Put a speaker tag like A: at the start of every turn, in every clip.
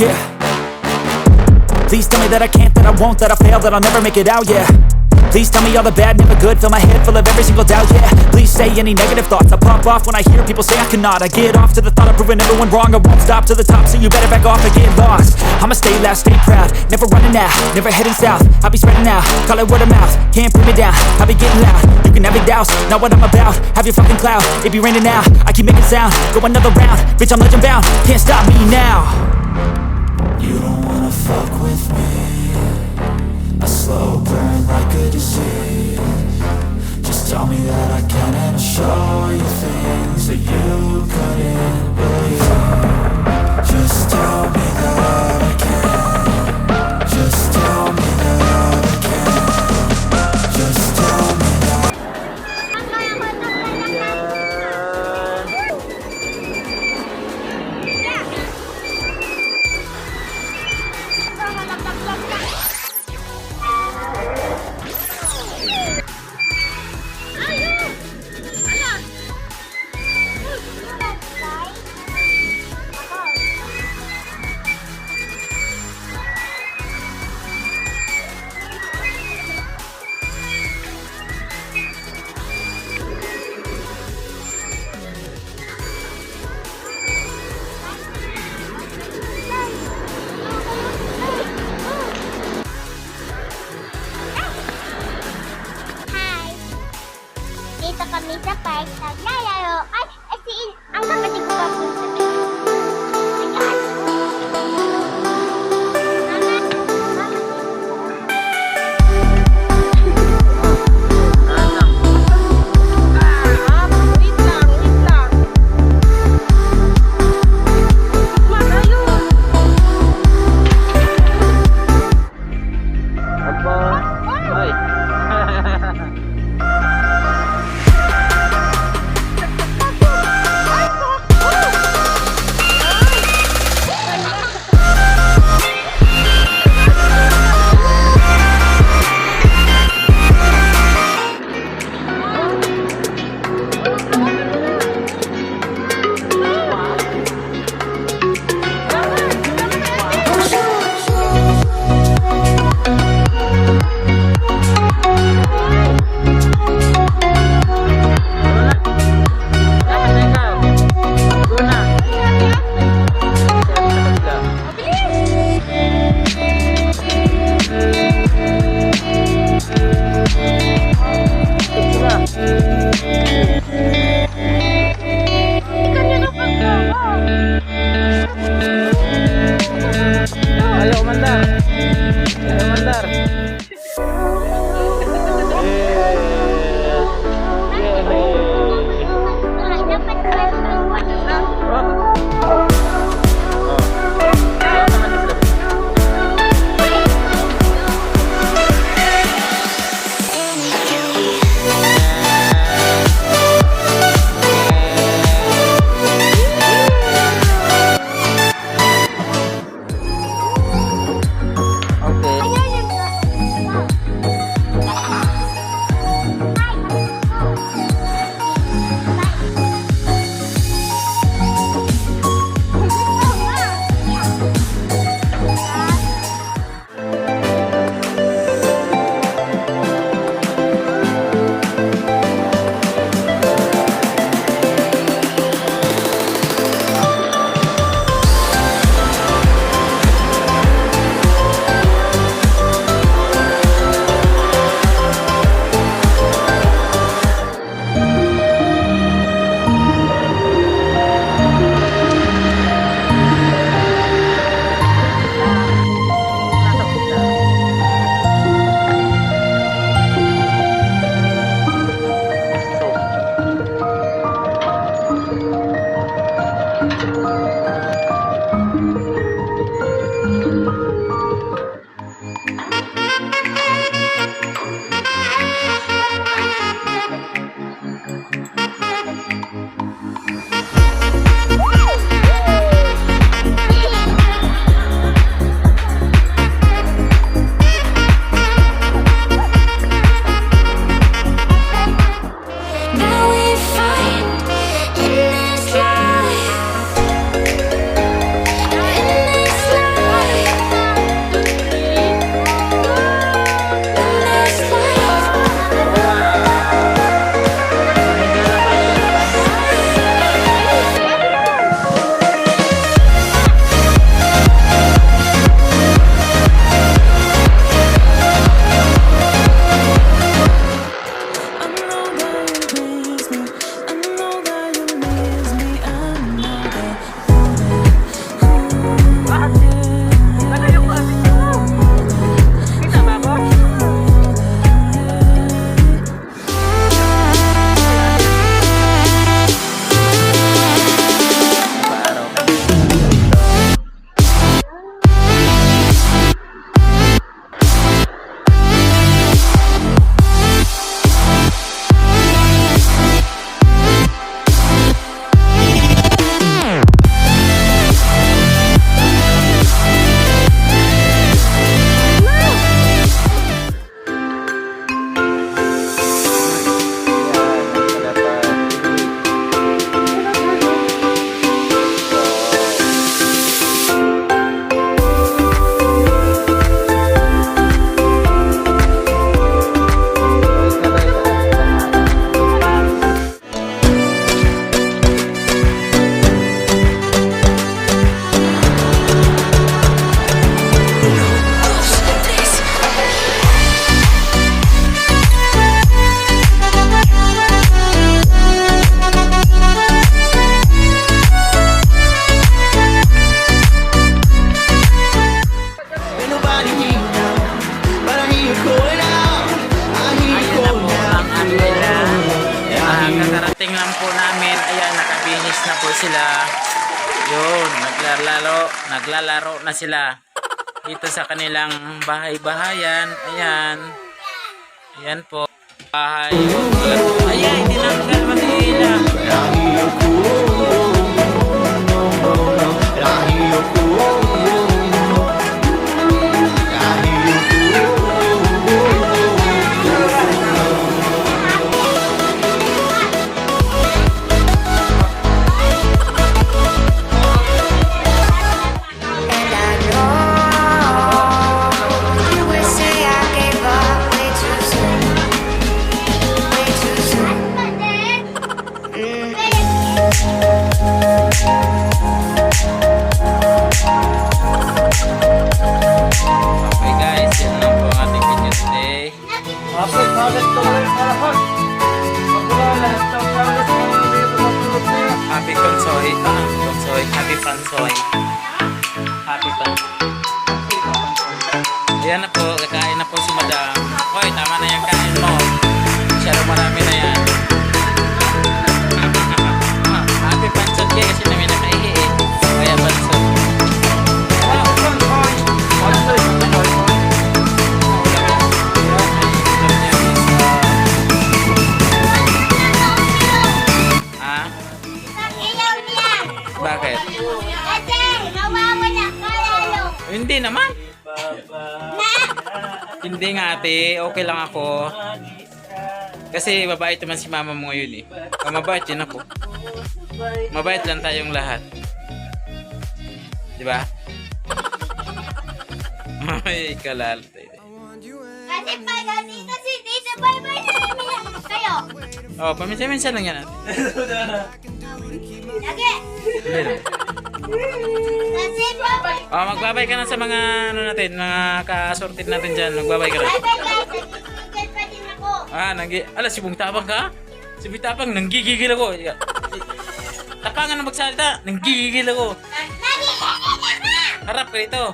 A: yeah. Please tell me that I can't, that I won't, that I fail, that I'll never make it out, yeah. Please tell me all the bad, never good, fill my head full of every single doubt, yeah. Please say any negative thoughts, I pop off when I hear people say I cannot. I get off to the thought of proving everyone wrong, I won't stop to the top, so you better back off and get lost. I'ma stay loud, stay proud, never running out, never heading south. I'll be spreading out, call it word of mouth, can't put me down, I'll be getting loud. You can have your doubts, not what I'm about, have your fucking clout, it be raining now, I keep making sound, go another round, bitch I'm legend bound, can't stop me now. You don't wanna fuck with me, a slow burn like a disease. Just tell me that I can and I'll show you things that you couldn't believe. Just tell me that I can. Just tell me that I can. Just tell me that.
B: sila. Yun, naglalaro na sila. Dito sa kanilang bahay-bahayan. Ayan. Ayan po. Bahay. Ayan, tinanggal manila. Happy Pansoy. Happy Pansoy. Happy Pansoy. Ayan na po, kakain na po si Madam. Hoy, tama na yung kain mo. Masyado marami na yan. Happy Pansoy kayo kasi namin nakaihi eh. Kaya Pansoy. Bakit?
C: Kasi mawawala ka lalo.
B: Hindi naman. Hindi nga ate, okay lang ako. Kasi mabait naman si mama mo ngayon eh. Mabait din ako. Mabait lang tayong lahat. Diba? Ay, kalal.
C: Kasi pag dito si Tita, bye-bye na namin kayo.
B: Oh, paminsan-minsan lang yan ate.
C: Lagi. Kasi bye-bye.
B: Oh, magbabay ka na sa mga ano natin, mga ka-assorted natin dyan. Magbabay ka na.
C: Bye-bye guys. Nagigigil pa din ako.
B: Ala, si Bung Tapang ka? Si Bung Tapang, nanggigigil ako. Tapangan na magsalita, nanggigigil ako. Harap ka rito.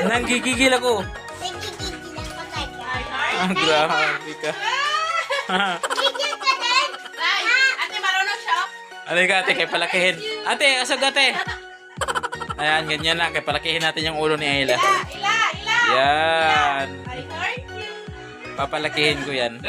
B: Nanggigigil ako.
C: Nagigigil ako tayo.
B: Grabe ka.
C: Gigil ka din.
D: Ate, marunong siya.
B: Halika ate, kay palakihin. Ate, asag ate. Ayan, ganyan lang. Kay palakihin natin yung ulo ni Ayla.
D: Ila.
B: Yan.
D: I heard you.
B: Papalakihin ko yan.